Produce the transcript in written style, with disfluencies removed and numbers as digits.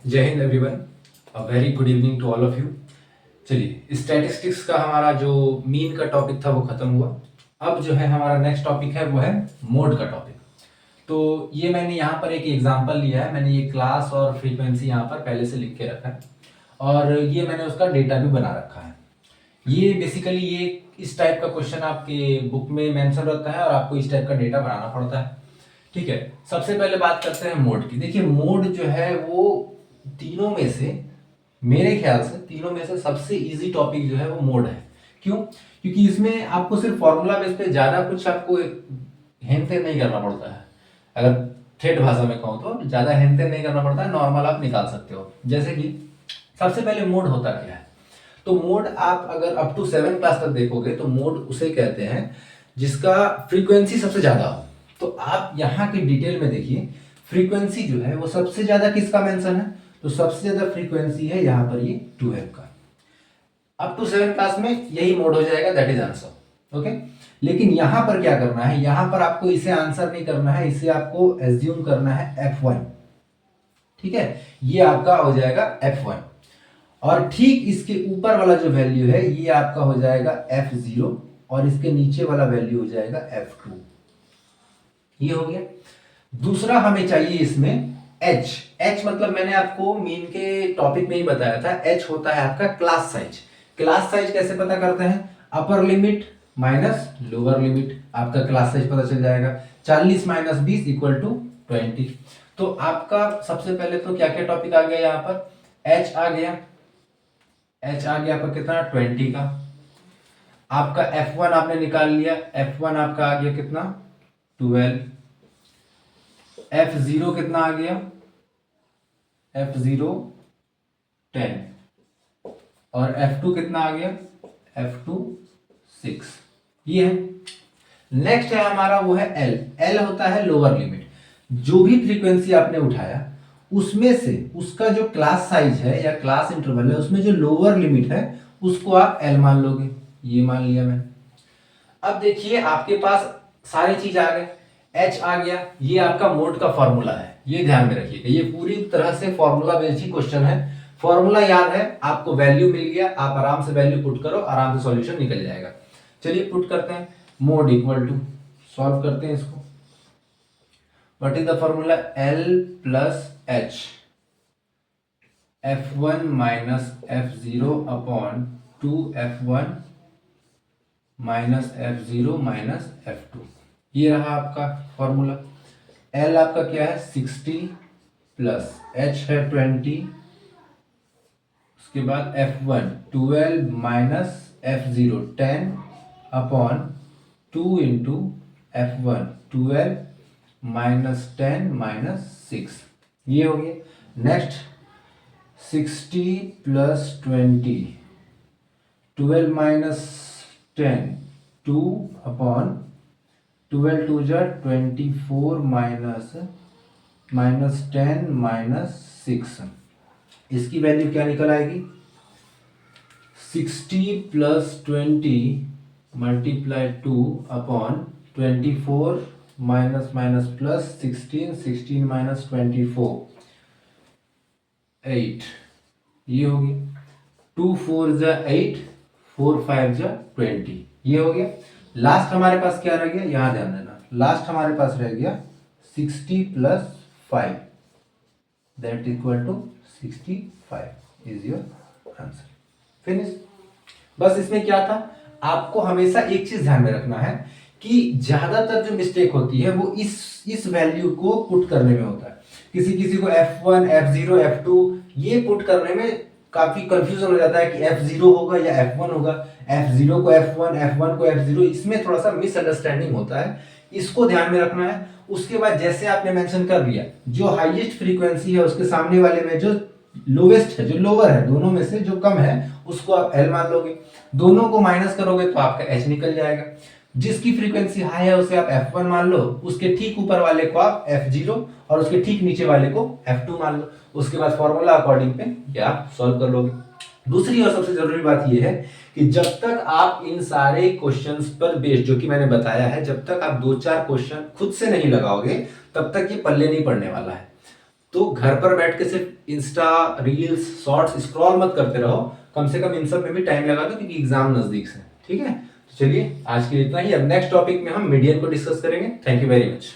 जय हिंद everyone, a very good evening to all of you. चलिए, स्टैटिस्टिक्स का हमारा जो मीन का टॉपिक था वो खत्म हुआ। अब जो है हमारा नेक्स्ट टॉपिक है वो है मोड का टॉपिक। तो ये मैंने यहाँ पर एक एग्जांपल लिया है। मैंने ये क्लास और फ्रीक्वेंसी यहाँ पर पहले से लिख के रखा है और ये मैंने उसका डेटा भी बना रखा है। ये बेसिकली ये इस टाइप का क्वेश्चन आपके बुक में मेंशन रहता है और आपको इस टाइप का डेटा बनाना पड़ता है। ठीक है, सबसे पहले बात करते हैं मोड की। देखिए, मोड जो है वो तीनों में से, मेरे ख्याल से तीनों में से सबसे इजी टॉपिक जो है वो मोड है। क्यों? क्योंकि इसमें आपको सिर्फ फॉर्मूला बेस पे ज्यादा कुछ आपको हेन टेन नहीं करना पड़ता है। अगर ठेठ भाषा में कहूँ तो ज्यादा हेन टेन नहीं करना पड़ता है, नॉर्मल आप निकाल सकते हो। जैसे कि सबसे पहले मोड होता क्या है? तो मोड आप अगर अप टू 7 क्लास तक देखोगे तो मोड उसे कहते हैं जिसका फ्रीक्वेंसी सबसे ज्यादा हो। तो आप यहाँ की डिटेल में देखिए, फ्रीक्वेंसी जो है वो सबसे ज्यादा किसका मेंशन है? तो सबसे ज्यादा फ्रीक्वेंसी है यहाँ पर ये 2f का। अप टू 7 क्लास में यही मोड हो जाएगा, दैट इज आंसर। ओके, लेकिन यहाँ पर क्या करना है? यहाँ पर आपको इसे आंसर नहीं करना है, इसे आपको एज्यूम करना है f1। ठीक है, ये आपका हो जाएगा f1 और ठीक इसके ऊपर वाला जो वैल्यू है ये आपका हो जाएगा f0 और इसके नीचे वाला वैल्यू हो जाएगा f2। ये हो गया। दूसरा हमें चाहिए इसमें h मतलब मैंने आपको मीन के टॉपिक में ही बताया था, h होता है आपका क्लास साइज। क्लास साइज कैसे पता करते हैं? Upper limit minus lower limit, आपका क्लास साइज पता चल जाएगा। 40 माइनस 20 इक्वल टू 20। तो आपका सबसे पहले तो क्या क्या टॉपिक आ गया यहाँ पर? h आ गया, h आ गया आपका कितना? 20 का। आपका f1 आपने निकाल लिया, f1 आपका आ गया कितना? 12। f0 कितना आ गया? f0 10 और f2 कितना आ गया? f2 6। ये है। नेक्स्ट है हमारा वो है l होता है लोअर लिमिट। जो भी फ्रीक्वेंसी आपने उठाया उसमें से उसका जो क्लास साइज है या क्लास इंटरवल है उसमें जो लोअर लिमिट है उसको आप l मान लोगे। ये मान लिया मैंने। अब देखिए आपके पास सारी चीज आ गए, h आ गया, ये आपका मोड का फॉर्मूला है, ये ध्यान में रखिएगा। ये पूरी तरह से फॉर्मूला बेस्ड ही क्वेश्चन है। फॉर्मूला याद है आपको, वैल्यू मिल गया, आप आराम से वैल्यू पुट करो, आराम से सॉल्यूशन निकल जाएगा। चलिए पुट करते हैं। मोड इक्वल टू, सॉल्व करते हैं इसको। What is the formula? l plus h, f1 minus f0 upon 2f1 minus f0 minus f2। ये रहा आपका फॉर्मूला। l आपका क्या है? 60 प्लस h है 20, उसके बाद f1 12 minus f0 10 upon 2 into f1 12 minus 10 minus 6। ये हो गया। Next 60 plus 20, 12 minus 10 2 upon 12 two जा 24 माइनस 10 माइनस 6। इसकी वैल्यू क्या निकल आएगी? 60 plus 20 multiply 2 upon 24 minus minus plus 16, 16 minus 24 8। ये हो गया। 2 4 जा 8, 4 5 जा 20। ये हो गया। लास्ट हमारे पास क्या रह गया? यहां ध्यान देना, लास्ट हमारे पास रह गया 60 plus 5, that equal to 65 is your answer. Finish. बस इसमें क्या था, आपको हमेशा एक चीज ध्यान में रखना है कि ज्यादातर जो मिस्टेक होती है वो इस वैल्यू को पुट करने में होता है। किसी किसी को f1 f0 f2 ये पुट करने में काफी कंफ्यूजन हो जाता है कि f0 होगा या f1 होगा, f0 को f1 f1 को f0, इसमें थोड़ा सा मिसअंडरस्टैंडिंग होता है। इसको ध्यान में रखना है। उसके बाद जैसे आपने मेंशन कर लिया, जो हाईएस्ट फ्रीक्वेंसी है उसके सामने वाले में जो लोवेस्ट है, जो लोअर है, दोनों में से जो कम है उसको आप l मान लोगे। दोनों को माइनस करोगे तो आपका h निकल जाएगा। जिसकी फ्रीक्वेंसी हाई है उसे आप f1 मान लो, उसके ठीक ऊपर वाले को आप f0 और उसके ठीक नीचे वाले को f2 मान लो। उसके बाद फॉर्मूला अकॉर्डिंग पे ये आप सॉल्व कर लोगे। दूसरी और सबसे जरूरी बात यह है कि जब तक आप इन सारे क्वेश्चंस पर बेस्ड जो कि मैंने बताया है, जब तक आप 2-4 क्वेश्चन खुद से नहीं लगाओगे तब तक ये पल्ले नहीं पड़ने वाला है। तो घर पर बैठ के सिर्फ इंस्टा रील्स शॉर्ट्स स्क्रॉल मत करते रहो, कम से कम इन सब में भी टाइम लगा दो क्योंकि एग्जाम नजदीक से। ठीक है, तो चलिए आज के लिए इतना ही। अब नेक्स्ट टॉपिक में हम मीडियन को डिस्कस करेंगे। Thank you very much.